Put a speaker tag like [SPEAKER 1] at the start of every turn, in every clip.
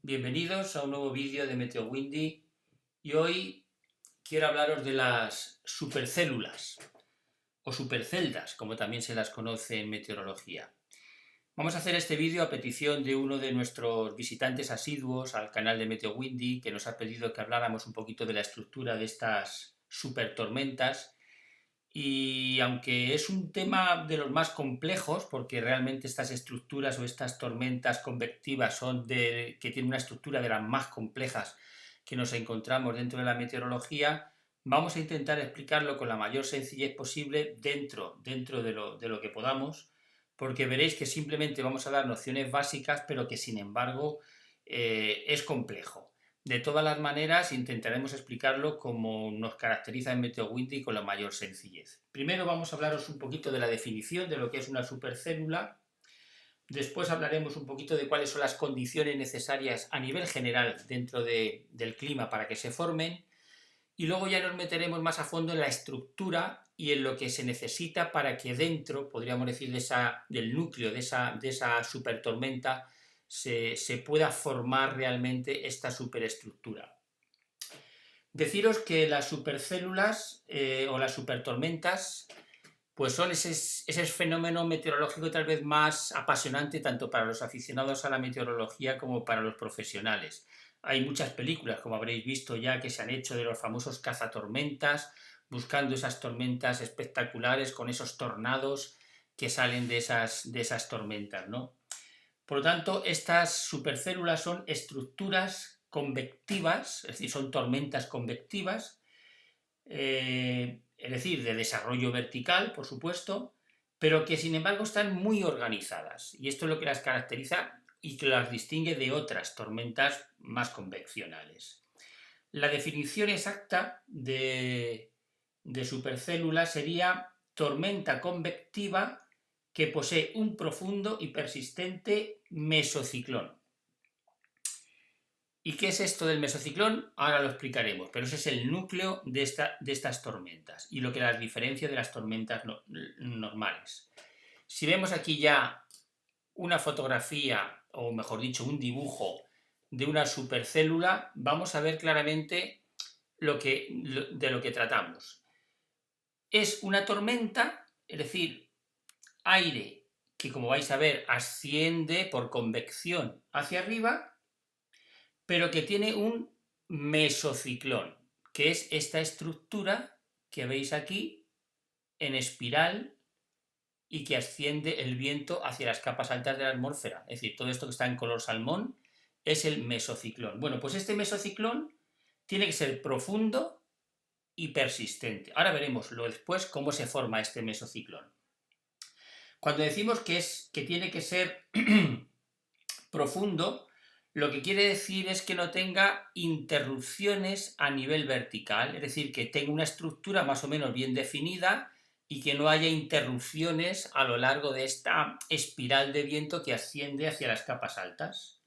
[SPEAKER 1] Bienvenidos a un nuevo vídeo de MeteoWindy y hoy quiero hablaros de las supercélulas o superceldas, como también se las conoce en meteorología. Vamos a hacer este vídeo a petición de uno de nuestros visitantes asiduos al canal de MeteoWindy, que nos ha pedido que habláramos un poquito de la estructura de estas supertormentas. Y aunque es un tema de los más complejos, porque realmente estas estructuras o estas tormentas convectivas que tienen una estructura de las más complejas que nos encontramos dentro de la meteorología, vamos a intentar explicarlo con la mayor sencillez posible dentro de lo que podamos, porque veréis que simplemente vamos a dar nociones básicas, pero que sin embargo es complejo. De todas las maneras, intentaremos explicarlo como nos caracteriza en MeteoWindy con la mayor sencillez. Primero vamos a hablaros un poquito de la definición de lo que es una supercélula. Después hablaremos un poquito de cuáles son las condiciones necesarias a nivel general dentro del clima para que se formen. Y luego ya nos meteremos más a fondo en la estructura y en lo que se necesita para que dentro, podríamos decir, del núcleo de esa supertormenta, se pueda formar realmente esta superestructura. Deciros que las supercélulas o las supertormentas pues son ese fenómeno meteorológico tal vez más apasionante tanto para los aficionados a la meteorología como para los profesionales. Hay muchas películas, como habréis visto ya, que se han hecho de los famosos cazatormentas, buscando esas tormentas espectaculares con esos tornados que salen de esas tormentas, ¿no? Por lo tanto, estas supercélulas son estructuras convectivas, es decir, son tormentas convectivas, es decir, de desarrollo vertical, por supuesto, pero que sin embargo están muy organizadas. Y esto es lo que las caracteriza y que las distingue de otras tormentas más convencionales. La definición exacta de supercélula sería tormenta convectiva que posee un profundo y persistente mesociclón. ¿Y qué es esto del mesociclón? Ahora lo explicaremos, pero ese es el núcleo de estas tormentas y lo que las diferencia de las tormentas normales. Si vemos aquí ya una fotografía, o mejor dicho, un dibujo de una supercélula, vamos a ver claramente de lo que tratamos. Es una tormenta, es decir, aire que, como vais a ver, asciende por convección hacia arriba, pero que tiene un mesociclón, que es esta estructura que veis aquí en espiral y que asciende el viento hacia las capas altas de la atmósfera. Es decir, todo esto que está en color salmón es el mesociclón. Bueno, pues este mesociclón tiene que ser profundo y persistente. Ahora veremos después cómo se forma este mesociclón. Cuando decimos que tiene que ser profundo, lo que quiere decir es que no tenga interrupciones a nivel vertical, es decir, que tenga una estructura más o menos bien definida y que no haya interrupciones a lo largo de esta espiral de viento que asciende hacia las capas altas.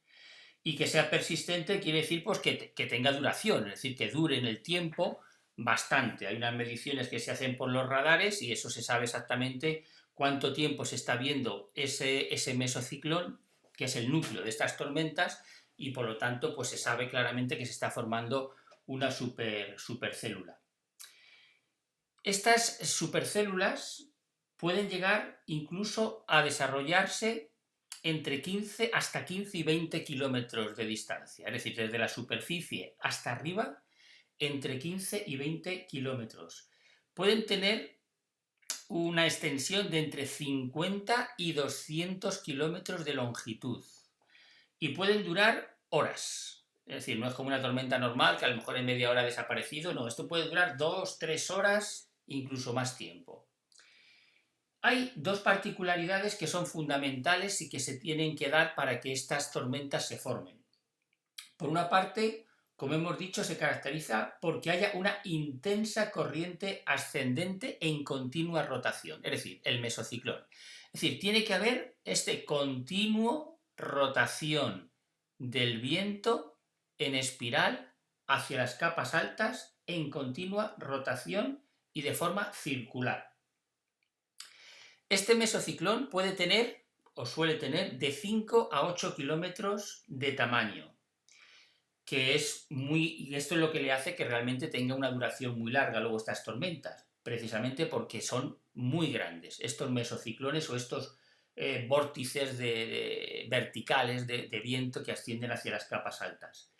[SPEAKER 1] Y que sea persistente quiere decir pues, que tenga duración, es decir, que dure en el tiempo bastante. Hay unas mediciones que se hacen por los radares y eso se sabe exactamente cuánto tiempo se está viendo ese mesociclón, que es el núcleo de estas tormentas, y por lo tanto pues se sabe claramente que se está formando una supercélula. Estas supercélulas pueden llegar incluso a desarrollarse entre 15 hasta 15 y 20 kilómetros de distancia, es decir, desde la superficie hasta arriba, entre 15 y 20 kilómetros. Pueden tener una extensión de entre 50 y 200 kilómetros de longitud y pueden durar horas. Es decir, no es como una tormenta normal que a lo mejor en media hora ha desaparecido, no, esto puede durar 2-3 horas, incluso más tiempo. Hay dos particularidades que son fundamentales y que se tienen que dar para que estas tormentas se formen. Por una parte, como hemos dicho, se caracteriza porque haya una intensa corriente ascendente en continua rotación, es decir, el mesociclón. Es decir, tiene que haber este continuo rotación del viento en espiral hacia las capas altas en continua rotación y de forma circular. Este mesociclón puede tener, o suele tener, de 5 a 8 kilómetros de tamaño que es y esto es lo que le hace que realmente tenga una duración muy larga luego estas tormentas, precisamente porque son muy grandes. Estos mesociclones o estos vórtices verticales de viento que ascienden hacia las capas altas.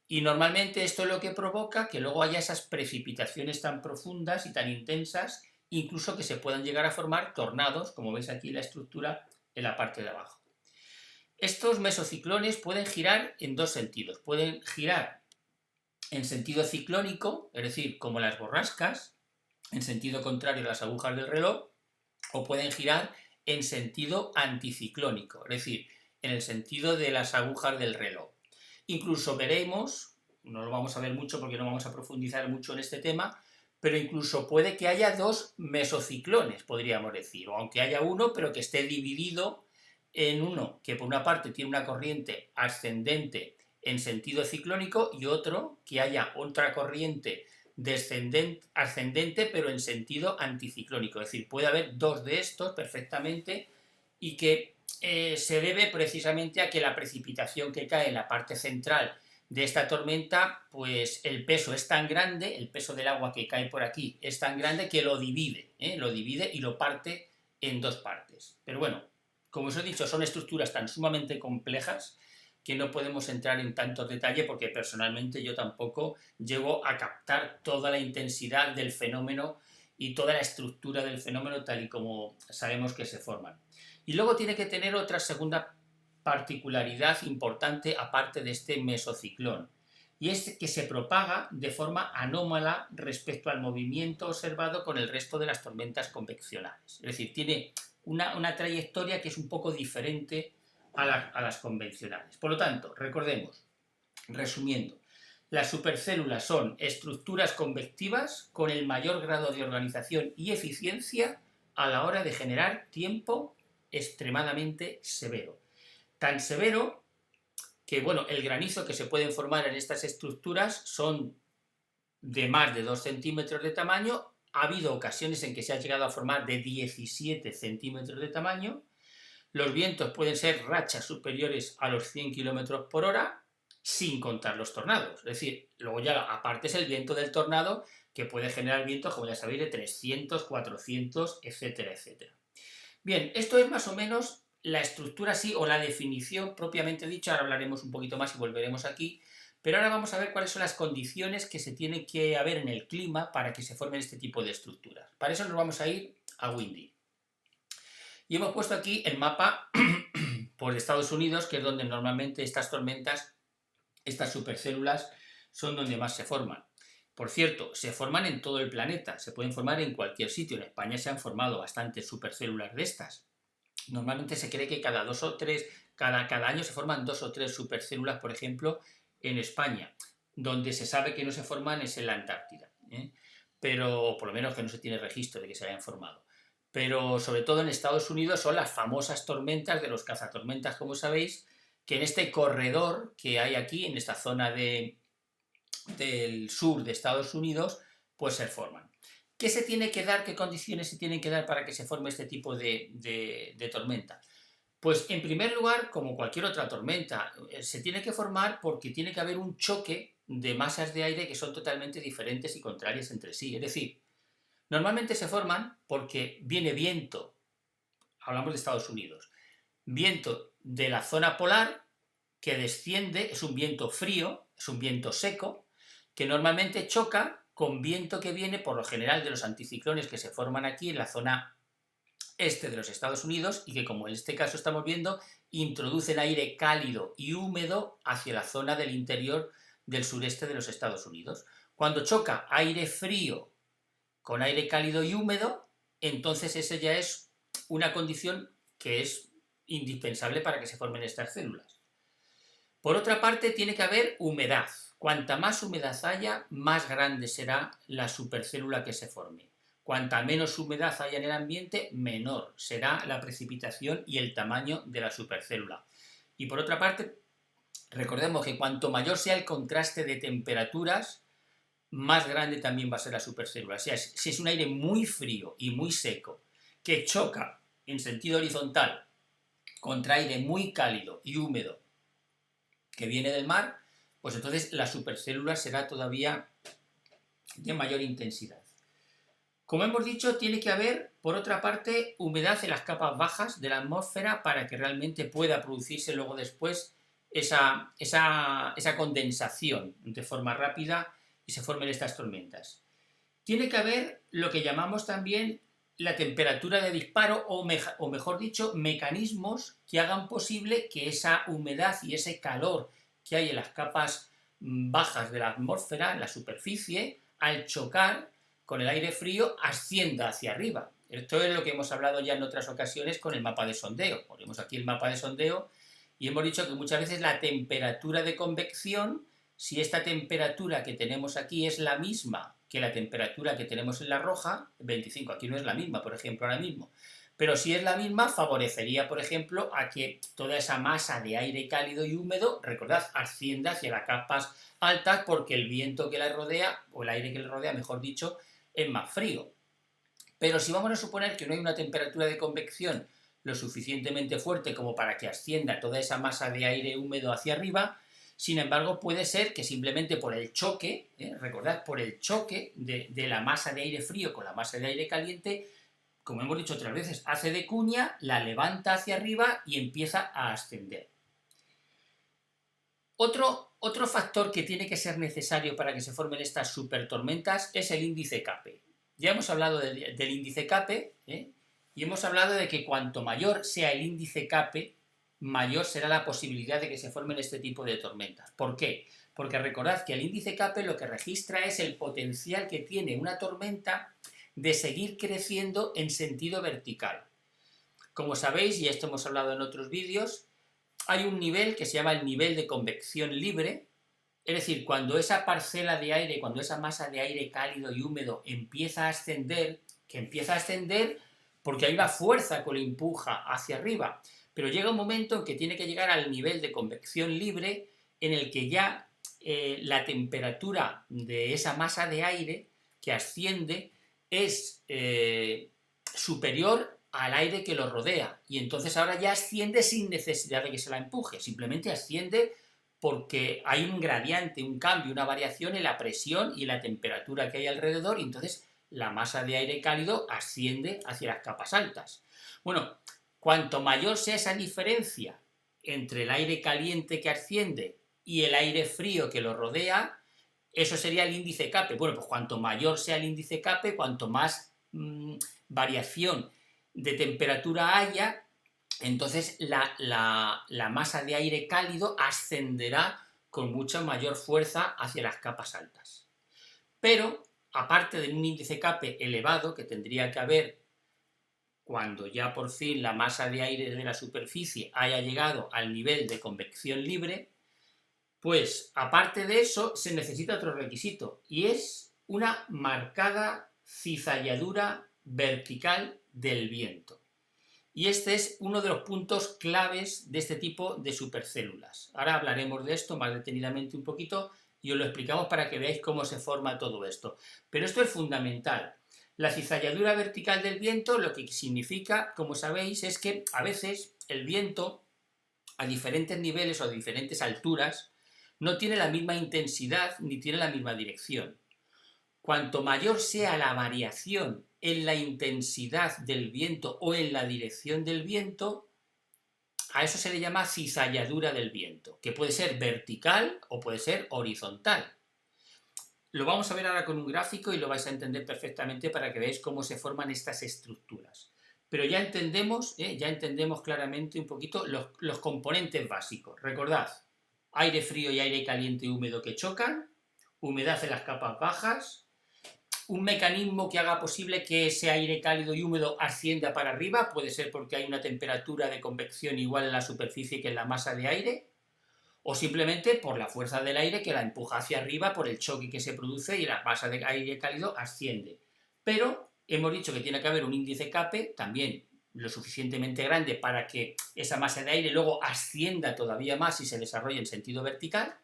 [SPEAKER 1] Y normalmente esto es lo que provoca que luego haya esas precipitaciones tan profundas y tan intensas, incluso que se puedan llegar a formar tornados, como veis aquí la estructura en la parte de abajo. Estos mesociclones pueden girar en dos sentidos. Pueden girar en sentido ciclónico, es decir, como las borrascas, en sentido contrario a las agujas del reloj, o pueden girar en sentido anticiclónico, es decir, en el sentido de las agujas del reloj. Incluso veremos, no lo vamos a ver mucho porque no vamos a profundizar mucho en este tema, pero incluso puede que haya dos mesociclones, podríamos decir, o aunque haya uno, pero que esté dividido en uno que por una parte tiene una corriente ascendente en sentido ciclónico y otro que haya otra corriente ascendente pero en sentido anticiclónico. Es decir, puede haber dos de estos perfectamente y que se debe precisamente a que la precipitación que cae en la parte central de esta tormenta, pues el peso es tan grande, el peso del agua que cae por aquí es tan grande que lo divide y lo parte en dos partes. Pero bueno, como os he dicho, son estructuras tan sumamente complejas que no podemos entrar en tanto detalle porque personalmente yo tampoco llego a captar toda la intensidad del fenómeno y toda la estructura del fenómeno tal y como sabemos que se forman. Y luego tiene que tener otra segunda particularidad importante aparte de este mesociclón, y es que se propaga de forma anómala respecto al movimiento observado con el resto de las tormentas conveccionales. Es decir, tiene una trayectoria que es un poco diferente a las convencionales. Por lo tanto, recordemos, resumiendo, las supercélulas son estructuras convectivas con el mayor grado de organización y eficiencia a la hora de generar tiempo extremadamente severo. Tan severo que, bueno, el granizo que se pueden formar en estas estructuras son de más de 2 centímetros de tamaño. Ha habido ocasiones en que se ha llegado a formar de 17 centímetros de tamaño. Los vientos pueden ser rachas superiores a los 100 km por hora, sin contar los tornados. Es decir, luego ya aparte es el viento del tornado, que puede generar vientos, como ya sabéis, de 300, 400, etcétera, etcétera. Bien, esto es más o menos la estructura así, o la definición propiamente dicha. Ahora hablaremos un poquito más y volveremos aquí. Pero ahora vamos a ver cuáles son las condiciones que se tienen que haber en el clima para que se formen este tipo de estructuras. Para eso nos vamos a ir a Windy. Y hemos puesto aquí el mapa por Estados Unidos, que es donde normalmente estas tormentas, estas supercélulas, son donde más se forman. Por cierto, se forman en todo el planeta, se pueden formar en cualquier sitio. En España se han formado bastantes supercélulas de estas. Normalmente se cree que cada año se forman 2 o 3 supercélulas, por ejemplo, en España. Donde se sabe que no se forman es en la Antártida, pero por lo menos que no se tiene registro de que se hayan formado. Pero sobre todo en Estados Unidos son las famosas tormentas de los cazatormentas, como sabéis, que en este corredor que hay aquí, en esta zona del sur de Estados Unidos, pues se forman. ¿Qué se tiene que dar, qué condiciones se tienen que dar para que se forme este tipo de tormenta? Pues en primer lugar, como cualquier otra tormenta, se tiene que formar porque tiene que haber un choque de masas de aire que son totalmente diferentes y contrarias entre sí. Es decir, normalmente se forman porque viene viento, hablamos de Estados Unidos, viento de la zona polar que desciende, es un viento frío, es un viento seco, que normalmente choca con viento que viene por lo general de los anticiclones que se forman aquí en la zona este de los Estados Unidos y que, como en este caso estamos viendo, introducen aire cálido y húmedo hacia la zona del interior del sureste de los Estados Unidos. Cuando choca aire frío con aire cálido y húmedo, entonces esa ya es una condición que es indispensable para que se formen estas células. Por otra parte, tiene que haber humedad. Cuanta más humedad haya, más grande será la supercélula que se forme. Cuanta menos humedad haya en el ambiente, menor será la precipitación y el tamaño de la supercélula. Y por otra parte, recordemos que cuanto mayor sea el contraste de temperaturas, más grande también va a ser la supercélula. O sea, si es un aire muy frío y muy seco, que choca en sentido horizontal contra aire muy cálido y húmedo que viene del mar, pues entonces la supercélula será todavía de mayor intensidad. Como hemos dicho, tiene que haber, por otra parte, humedad en las capas bajas de la atmósfera para que realmente pueda producirse luego después esa condensación de forma rápida y se formen estas tormentas. Tiene que haber lo que llamamos también la temperatura de disparo o mejor dicho, mecanismos que hagan posible que esa humedad y ese calor que hay en las capas bajas de la atmósfera, en la superficie, al chocar con el aire frío, ascienda hacia arriba. Esto es lo que hemos hablado ya en otras ocasiones con el mapa de sondeo. Ponemos aquí el mapa de sondeo y hemos dicho que muchas veces la temperatura de convección, si esta temperatura que tenemos aquí es la misma que la temperatura que tenemos en la roja, 25, aquí no es la misma, por ejemplo, ahora mismo, pero si es la misma, favorecería, por ejemplo, a que toda esa masa de aire cálido y húmedo, recordad, ascienda hacia las capas altas porque el viento que la rodea, o el aire que la rodea, mejor dicho, es más frío. Pero si vamos a suponer que no hay una temperatura de convección lo suficientemente fuerte como para que ascienda toda esa masa de aire húmedo hacia arriba, sin embargo puede ser que simplemente por el choque, recordad, por el choque de la masa de aire frío con la masa de aire caliente, como hemos dicho otras veces, hace de cuña, la levanta hacia arriba y empieza a ascender. Otro factor que tiene que ser necesario para que se formen estas supertormentas es el índice CAPE. Ya hemos hablado del índice CAPE, y hemos hablado de que cuanto mayor sea el índice CAPE, mayor será la posibilidad de que se formen este tipo de tormentas. ¿Por qué? Porque recordad que el índice CAPE lo que registra es el potencial que tiene una tormenta de seguir creciendo en sentido vertical. Como sabéis, y esto hemos hablado en otros vídeos, hay un nivel que se llama el nivel de convección libre, es decir, cuando esa parcela de aire, cuando esa masa de aire cálido y húmedo empieza a ascender, que empieza a ascender porque hay una fuerza que lo empuja hacia arriba, pero llega un momento en que tiene que llegar al nivel de convección libre en el que ya la temperatura de esa masa de aire que asciende es superior al aire que lo rodea, y entonces ahora ya asciende sin necesidad de que se la empuje, simplemente asciende porque hay un gradiente, un cambio, una variación en la presión y la temperatura que hay alrededor, y entonces la masa de aire cálido asciende hacia las capas altas. Bueno, cuanto mayor sea esa diferencia entre el aire caliente que asciende y el aire frío que lo rodea, eso sería el índice CAPE. Bueno, pues cuanto mayor sea el índice CAPE, cuanto más variación de temperatura haya, entonces la masa de aire cálido ascenderá con mucha mayor fuerza hacia las capas altas. Pero, aparte de un índice CAPE elevado, que tendría que haber cuando ya por fin la masa de aire de la superficie haya llegado al nivel de convección libre, pues aparte de eso se necesita otro requisito, y es una marcada cizalladura vertical del viento. Y este es uno de los puntos claves de este tipo de supercélulas. Ahora hablaremos de esto más detenidamente un poquito y os lo explicamos para que veáis cómo se forma todo esto. Pero esto es fundamental. La cizalladura vertical del viento lo que significa, como sabéis, es que a veces el viento a diferentes niveles o a diferentes alturas no tiene la misma intensidad ni tiene la misma dirección. Cuanto mayor sea la variación en la intensidad del viento o en la dirección del viento, a eso se le llama cizalladura del viento, que puede ser vertical o puede ser horizontal. Lo vamos a ver ahora con un gráfico y lo vais a entender perfectamente para que veáis cómo se forman estas estructuras. Pero ya entendemos claramente un poquito los componentes básicos. Recordad, aire frío y aire caliente y húmedo que chocan, humedad en las capas bajas, un mecanismo que haga posible que ese aire cálido y húmedo ascienda para arriba, puede ser porque hay una temperatura de convección igual en la superficie que en la masa de aire, o simplemente por la fuerza del aire que la empuja hacia arriba por el choque que se produce y la masa de aire cálido asciende. Pero hemos dicho que tiene que haber un índice CAPE también lo suficientemente grande para que esa masa de aire luego ascienda todavía más y se desarrolle en sentido vertical.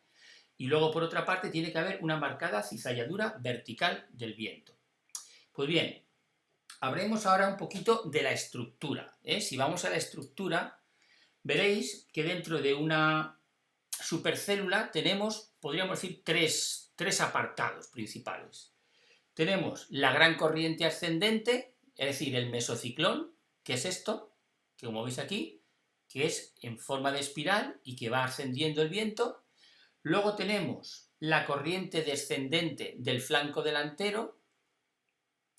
[SPEAKER 1] Y luego, por otra parte, tiene que haber una marcada cizalladura vertical del viento. Pues bien, hablemos ahora un poquito de la estructura. Si vamos a la estructura, veréis que dentro de una supercélula tenemos, podríamos decir, tres apartados principales. Tenemos la gran corriente ascendente, es decir, el mesociclón, que es esto, que como veis aquí, que es en forma de espiral y que va ascendiendo el viento. Luego tenemos la corriente descendente del flanco delantero,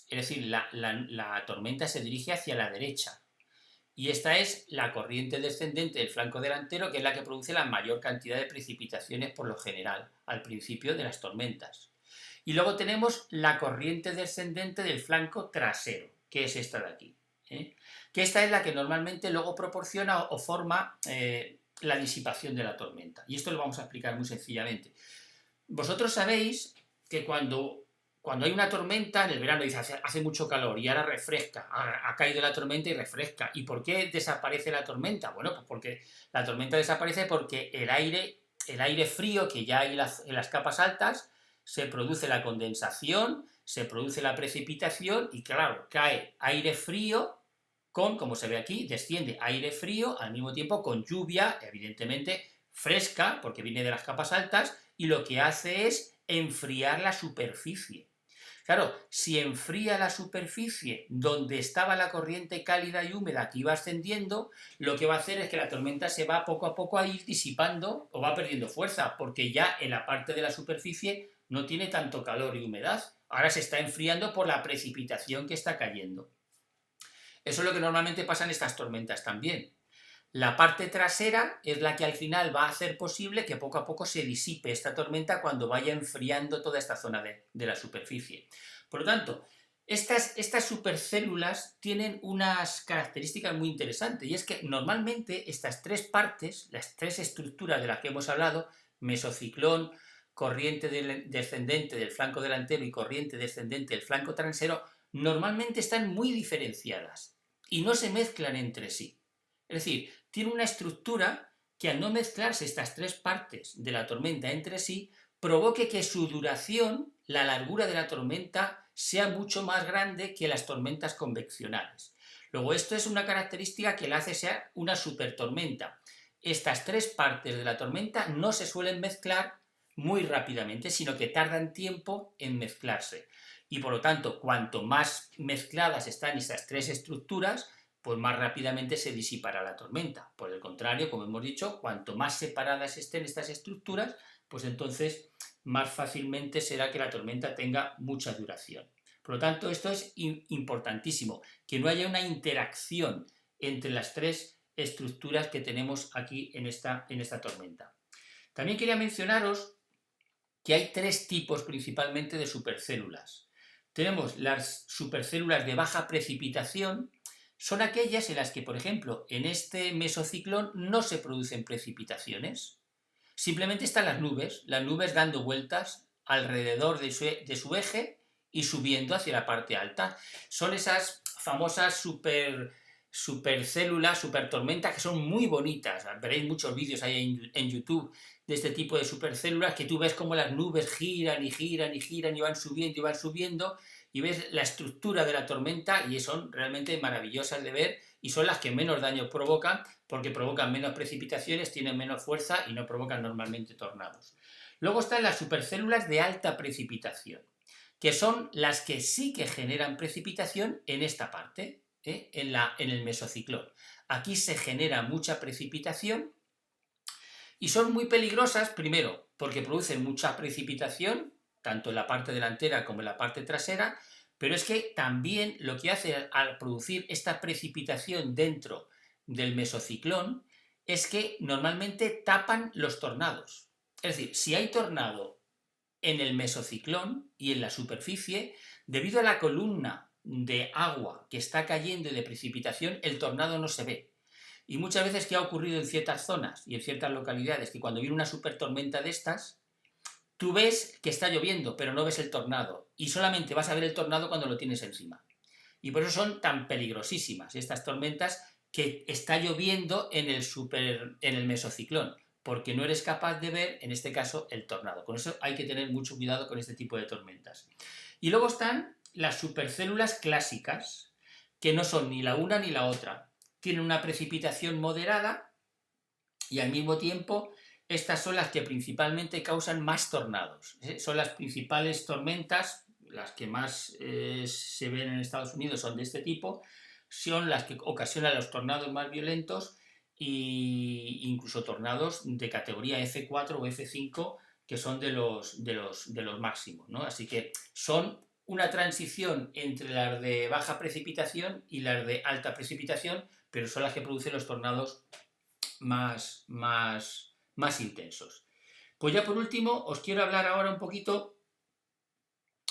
[SPEAKER 1] es decir, la tormenta se dirige hacia la derecha. Y esta es la corriente descendente del flanco delantero, que es la que produce la mayor cantidad de precipitaciones por lo general, al principio de las tormentas. Y luego tenemos la corriente descendente del flanco trasero, que es esta de aquí, que esta es la que normalmente luego proporciona o forma la disipación de la tormenta. Y esto lo vamos a explicar muy sencillamente. Vosotros sabéis que cuando hay una tormenta, en el verano dice hace mucho calor y ahora refresca, ha caído la tormenta y refresca. ¿Y por qué desaparece la tormenta? Bueno, pues porque la tormenta desaparece porque el aire frío que ya hay en las capas altas, se produce la condensación, se produce la precipitación y claro, cae aire frío como se ve aquí, desciende aire frío al mismo tiempo con lluvia, evidentemente fresca, porque viene de las capas altas, y lo que hace es enfriar la superficie. Claro, si enfría la superficie donde estaba la corriente cálida y húmeda que iba ascendiendo, lo que va a hacer es que la tormenta se va poco a poco a ir disipando o va perdiendo fuerza, porque ya en la parte de la superficie no tiene tanto calor y humedad. Ahora se está enfriando por la precipitación que está cayendo. Eso es lo que normalmente pasa en estas tormentas también. La parte trasera es la que al final va a hacer posible que poco a poco se disipe esta tormenta cuando vaya enfriando toda esta zona de la superficie. Por lo tanto, estas supercélulas tienen unas características muy interesantes y es que normalmente estas tres partes, las tres estructuras de las que hemos hablado, mesociclón, corriente descendente del flanco delantero y corriente descendente del flanco trasero, normalmente están muy diferenciadas y no se mezclan entre sí. Es decir, tiene una estructura que al no mezclarse estas tres partes de la tormenta entre sí, provoque que su duración, la largura de la tormenta, sea mucho más grande que las tormentas convencionales. Luego, esto es una característica que la hace ser una supertormenta. Estas tres partes de la tormenta no se suelen mezclar muy rápidamente, sino que tardan tiempo en mezclarse. Y por lo tanto, cuanto más mezcladas están estas tres estructuras, pues más rápidamente se disipará la tormenta. Por el contrario, como hemos dicho, cuanto más separadas estén estas estructuras, pues entonces más fácilmente será que la tormenta tenga mucha duración. Por lo tanto, esto es importantísimo, que no haya una interacción entre las tres estructuras que tenemos aquí en esta tormenta. También quería mencionaros que hay tres tipos principalmente de supercélulas. Tenemos las supercélulas de baja precipitación. Son aquellas en las que, por ejemplo, en este mesociclón no se producen precipitaciones. Simplemente están las nubes dando vueltas alrededor de su eje y subiendo hacia la parte alta. Son esas famosas supercélulas, supertormentas, que son muy bonitas. Veréis muchos vídeos ahí en YouTube de este tipo de supercélulas que tú ves como las nubes giran y giran y giran y van subiendo y ves la estructura de la tormenta y son realmente maravillosas de ver y son las que menos daño provocan porque provocan menos precipitaciones, tienen menos fuerza y no provocan normalmente tornados. Luego están las supercélulas de alta precipitación, que son las que sí que generan precipitación en esta parte, en el mesociclón. Aquí se genera mucha precipitación y son muy peligrosas, primero, porque producen mucha precipitación, tanto en la parte delantera como en la parte trasera, pero es que también lo que hace al producir esta precipitación dentro del mesociclón es que normalmente tapan los tornados. Es decir, si hay tornado en el mesociclón y en la superficie, debido a la columna de agua que está cayendo y de precipitación, el tornado no se ve. Y muchas veces, ¿qué ha ocurrido en ciertas zonas y en ciertas localidades? Que cuando viene una supertormenta de estas, tú ves que está lloviendo, pero no ves el tornado. Y solamente vas a ver el tornado cuando lo tienes encima. Y por eso son tan peligrosísimas estas tormentas que está lloviendo en el mesociclón, porque no eres capaz de ver, en este caso, el tornado. Con eso hay que tener mucho cuidado con este tipo de tormentas. Y luego están las supercélulas clásicas, que no son ni la una ni la otra. Tienen una precipitación moderada y al mismo tiempo estas son las que principalmente causan más tornados. Son las principales tormentas, las que más se ven en Estados Unidos son de este tipo, son las que ocasionan los tornados más violentos e incluso tornados de categoría F4 o F5, que son de los máximos, ¿no? Así que son una transición entre las de baja precipitación y las de alta precipitación, pero son las que producen los tornados más intensos. Pues ya por último os quiero hablar ahora un poquito,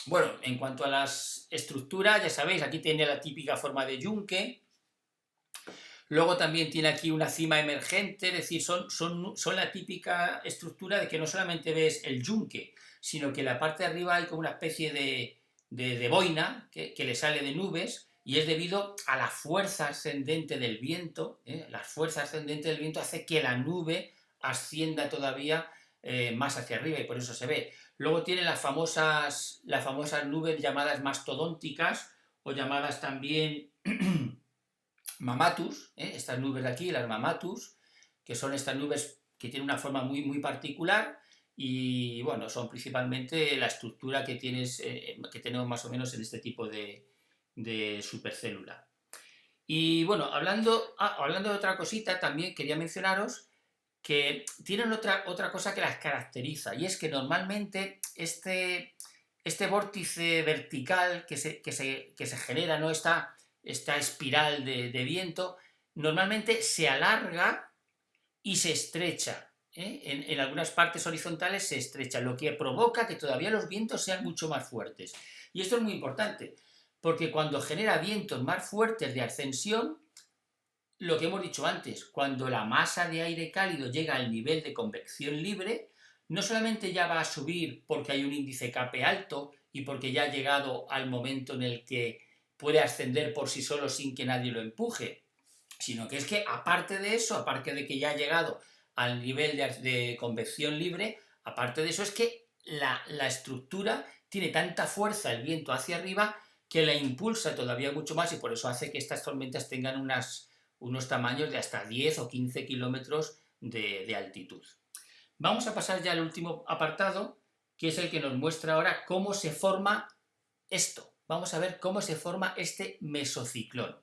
[SPEAKER 1] bueno, en cuanto a las estructuras, ya sabéis, aquí tiene la típica forma de yunque, luego también tiene aquí una cima emergente, es decir, son la típica estructura de que no solamente ves el yunque, sino que en la parte de arriba hay como una especie de boina que le sale de nubes, y es debido a la fuerza ascendente del viento. La fuerza ascendente del viento hace que la nube ascienda todavía más hacia arriba, y por eso se ve. Luego tiene las famosas nubes llamadas mastodónticas, o llamadas también mamatus, estas nubes de aquí, las mamatus, que son estas nubes que tienen una forma muy particular, y bueno, son principalmente la estructura que tenemos más o menos en este tipo de supercélula. Y bueno, hablando de otra cosita, también quería mencionaros que tienen otra cosa que las caracteriza, y es que normalmente este vórtice vertical que se genera, ¿no? esta espiral de viento, normalmente se alarga y se estrecha. En algunas partes horizontales se estrecha, lo que provoca que todavía los vientos sean mucho más fuertes. Y esto es muy importante, porque cuando genera vientos más fuertes de ascensión, lo que hemos dicho antes, cuando la masa de aire cálido llega al nivel de convección libre, no solamente ya va a subir porque hay un índice Kp alto y porque ya ha llegado al momento en el que puede ascender por sí solo sin que nadie lo empuje, sino que es que aparte de eso, aparte de que ya ha llegado al nivel de convección libre, aparte de eso es que la estructura tiene tanta fuerza, el viento hacia arriba, que la impulsa todavía mucho más, y por eso hace que estas tormentas tengan unos tamaños de hasta 10 o 15 kilómetros de altitud. Vamos a pasar ya al último apartado, que es el que nos muestra ahora cómo se forma esto. Vamos a ver cómo se forma este mesociclón.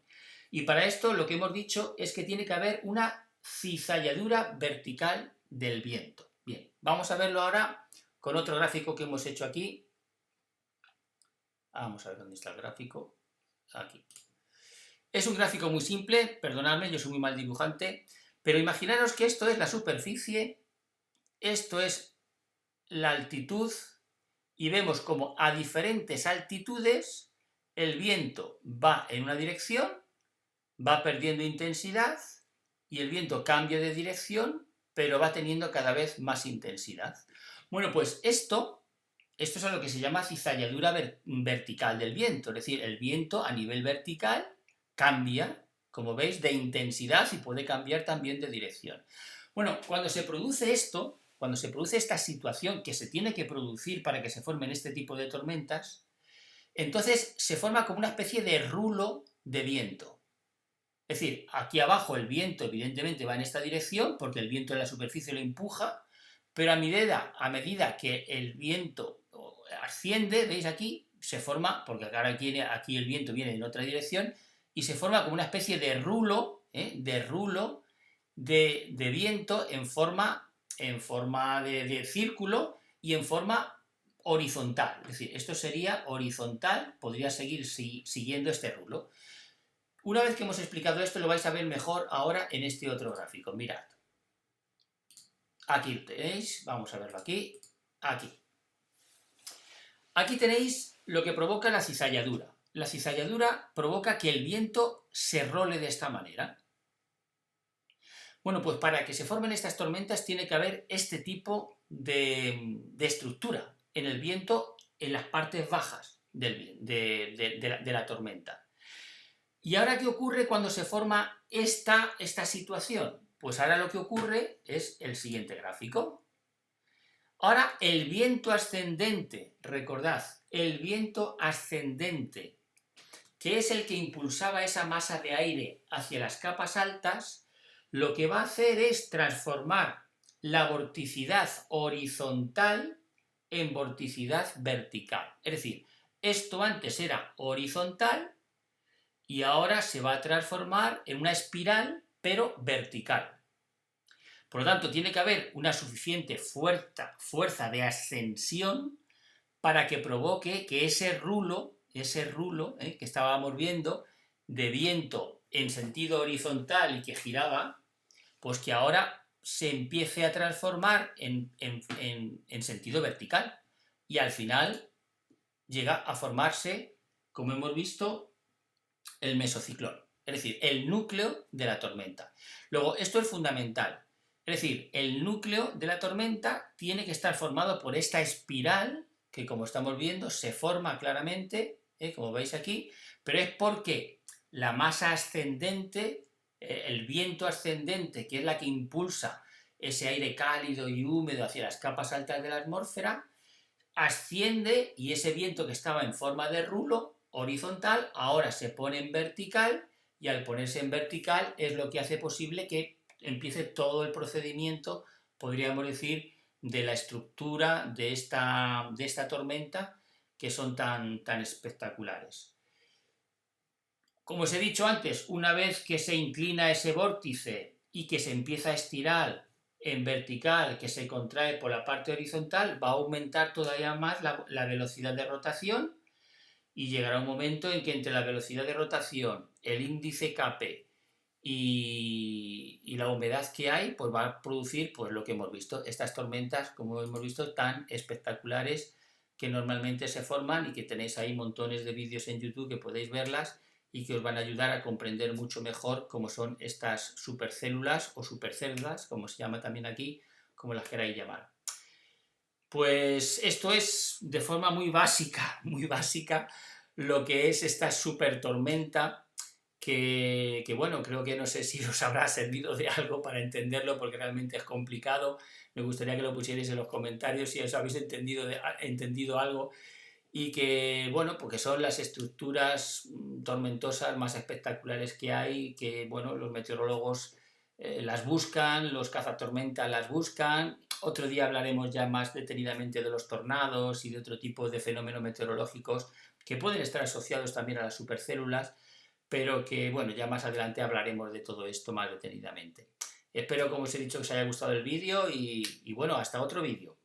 [SPEAKER 1] Y para esto lo que hemos dicho es que tiene que haber una cizalladura vertical del viento. Bien, vamos a verlo ahora con otro gráfico que hemos hecho aquí. Vamos a ver dónde está el gráfico. Aquí. Es un gráfico muy simple, perdonadme, yo soy muy mal dibujante, pero imaginaros que esto es la superficie, esto es la altitud, y vemos como a diferentes altitudes el viento va en una dirección, va perdiendo intensidad, y el viento cambia de dirección, pero va teniendo cada vez más intensidad. Bueno, pues esto es a lo que se llama cizalladura vertical del viento, es decir, el viento a nivel vertical cambia, como veis, de intensidad, y puede cambiar también de dirección. Bueno, cuando se produce esto, cuando se produce esta situación que se tiene que producir para que se formen este tipo de tormentas, entonces se forma como una especie de rulo de viento. Es decir, aquí abajo el viento evidentemente va en esta dirección, porque el viento en la superficie lo empuja, pero a medida que el viento asciende, ¿veis aquí? Se forma, porque ahora aquí el viento viene en otra dirección, y se forma como una especie de rulo, de viento en forma de círculo y en forma horizontal. Es decir, esto sería horizontal, podría seguir siguiendo este rulo. Una vez que hemos explicado esto, lo vais a ver mejor ahora en este otro gráfico. Mirad. Aquí lo tenéis, vamos a verlo aquí, aquí. Aquí tenéis lo que provoca la cizalladura. La cizalladura provoca que el viento se role de esta manera. Bueno, pues para que se formen estas tormentas tiene que haber este tipo de estructura en el viento, en las partes bajas de la tormenta. ¿Y ahora qué ocurre cuando se forma esta situación? Pues ahora lo que ocurre es el siguiente gráfico. Ahora el viento ascendente, recordad, el viento ascendente, que es el que impulsaba esa masa de aire hacia las capas altas, lo que va a hacer es transformar la vorticidad horizontal en vorticidad vertical. Es decir, esto antes era horizontal y ahora se va a transformar en una espiral, pero vertical. Por lo tanto, tiene que haber una suficiente fuerza de ascensión para que provoque que ese rulo que estábamos viendo, de viento en sentido horizontal y que giraba, pues que ahora se empiece a transformar en sentido vertical. Y al final llega a formarse, como hemos visto, el mesociclón, es decir, el núcleo de la tormenta. Luego, esto es fundamental. Es decir, el núcleo de la tormenta tiene que estar formado por esta espiral que, como estamos viendo, se forma claramente, como veis aquí, pero es porque la masa ascendente, el viento ascendente, que es la que impulsa ese aire cálido y húmedo hacia las capas altas de la atmósfera, asciende y ese viento que estaba en forma de rulo horizontal ahora se pone en vertical y al ponerse en vertical es lo que hace posible que empiece todo el procedimiento, podríamos decir, de la estructura de esta tormenta que son tan espectaculares. Como os he dicho antes, una vez que se inclina ese vórtice y que se empieza a estirar en vertical, que se contrae por la parte horizontal, va a aumentar todavía más la velocidad de rotación y llegará un momento en que entre la velocidad de rotación, el índice Kp y la humedad que hay, pues va a producir pues lo que hemos visto, estas tormentas, como hemos visto, tan espectaculares que normalmente se forman y que tenéis ahí montones de vídeos en YouTube que podéis verlas y que os van a ayudar a comprender mucho mejor cómo son estas supercélulas o supercélulas, como se llama también aquí, como las queráis llamar. Pues esto es de forma muy básica, lo que es esta supertormenta que bueno, creo que no sé si os habrá servido de algo para entenderlo porque realmente es complicado. Me gustaría que lo pusierais en los comentarios si os habéis entendido algo y que, bueno, porque son las estructuras tormentosas más espectaculares que hay, que, bueno, los meteorólogos las buscan, los cazatormentas las buscan. Otro día hablaremos ya más detenidamente de los tornados y de otro tipo de fenómenos meteorológicos que pueden estar asociados también a las supercélulas, pero que, bueno, ya más adelante hablaremos de todo esto más detenidamente. Espero, como os he dicho, que os haya gustado el vídeo y bueno, hasta otro vídeo.